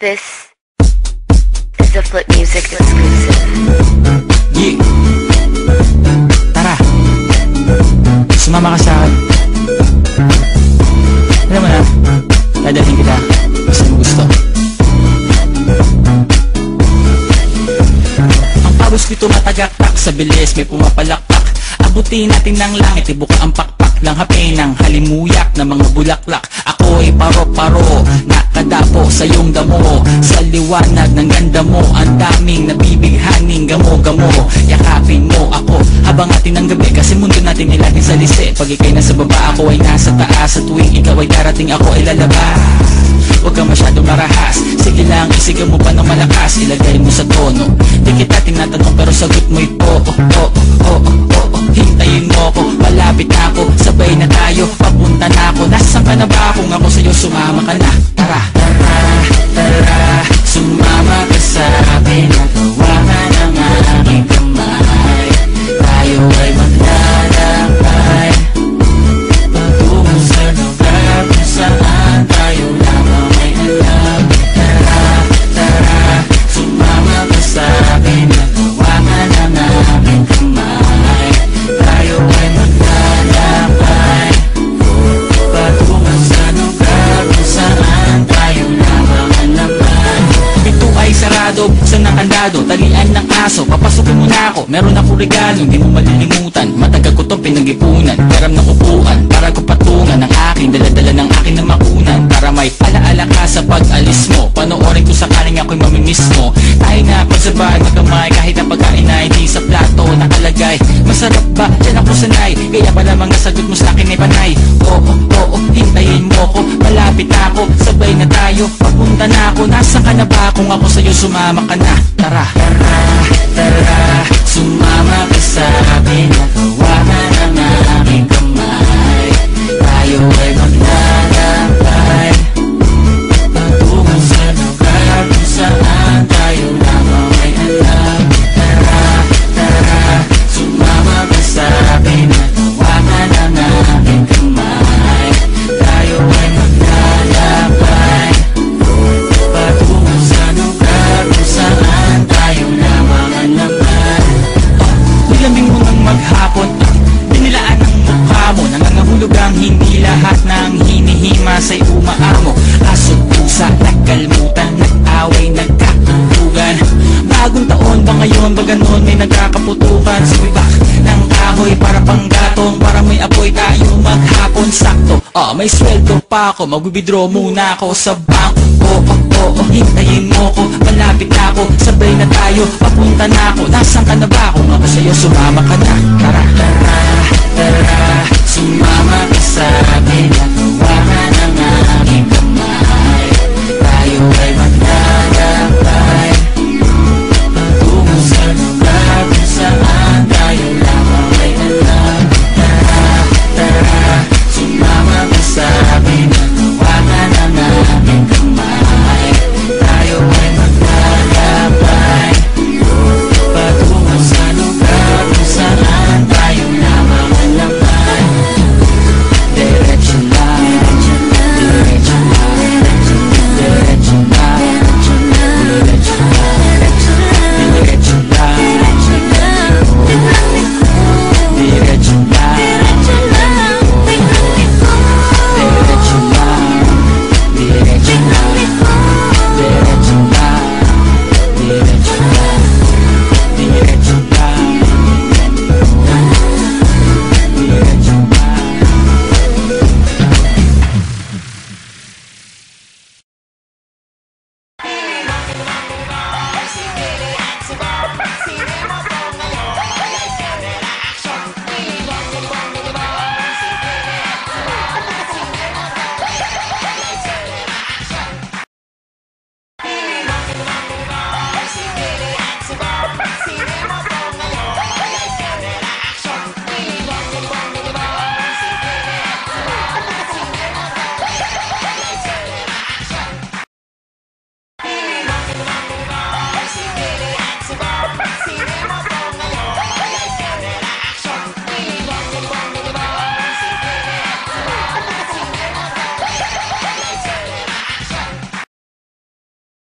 This is a Flip Music exclusive. Yeah. Tara, sumama ka sa akin. Alam mo na, dadalhin kita kasi mo gusto. Ang pawis dito matagaktak, sa bilis may pumapalakpak. Abutin natin ng langit, ibuka ang pakpak lang hapin ng halimuyak na mga bulaklak. Ako'y paro-paro, nakadapo sa iyong damo. Sa liwanag ng ganda mo, ang daming nabibighaning gamo-gamo. Yakapin mo ako habang atin ng gabi, kasi mundo natin ay laging salisi. Pag ikay nasa baba, ako ay nasa taas. At tuwing ikaw ay darating, ako ay lalabas. Huwag ka masyadong marahas, sige lang, isigaw mo pa ng malakas. Ilagay mo sa tono, di kita tinatanong pero sagot mo'y hintayin mo ko, malapit na ako, sabay na tayo, papunta na ako. Nasaan ka na ba? Kung ako sa'yo, sumama ka na. Tara, tara, tara, sumama ka sa akin. Natawagan ang aking kamay, tayo ay maglalakbay patungo sa lugar kung saan tayo lamang ay alam. Tara, tara, sumama ka sa akin. Natawagan ang aking kamay, tayo ay maglalakbay patungo sa lugar kung saan tayo lamang alaman. Ito ay sarado, buksan ng kandado, talian ng aso, papasukin mo na ako. Meron ako regalo, hindi mo malilimutan. Matagal ko itong pinag-ipunan, karam ng upuan para ko patungan ang aking daladala ng aking na makunan. Para may alaala ka sa pag-alis mo, panoorin ko sakaling ako'y mamimiss mo. Tayo nga pagsabay, magkamay, kahit ang pagkain ay hindi sa plato nakalagay. Masarap ba? Diyan ako sanay, kaya pala mga sagot mo sa akin ay panay. Oo, hintayin mo ko, malapit na ako, sabay na tayo, papunta na ako. Nasaan ka na ba? Kung ako sa'yo, sumama ka na. Tara, tara, tara, sumama ka sa akin. Natawagan ang aking kamay, tayo ay maglalakbay patungo sa lugar kung saan tayo lamang ay alam. Tara, tara, sumama ka sa akin. Natawagan ang aking kamay, tayo ay maglalakbay patungo sa lugar kung saan tayo lamang alaman. Nilamig mo ng maghapon, dinilaan ang mukha mo, nangangahulog ang hindi lahat ng hinihima sa'y umaamo. Aso, pusa, nagkalmutan, nag-away, nagkatutugan. Bagong taon ba ngayon, ba ganon may nagkakaputukan? Sumibak ng kahoy para panggatong, para may apoy tayo maghapon. Sakto, may sweldo pa ako, mag-withdraw muna ako sa bangko. Hintayin mo ko, malapit na ako, sabay na tayo, papunta na ako. Nasaan ka na ba? Kung ako sa'yo, sumama ka na. Tara, tara, tara, sumama ka sa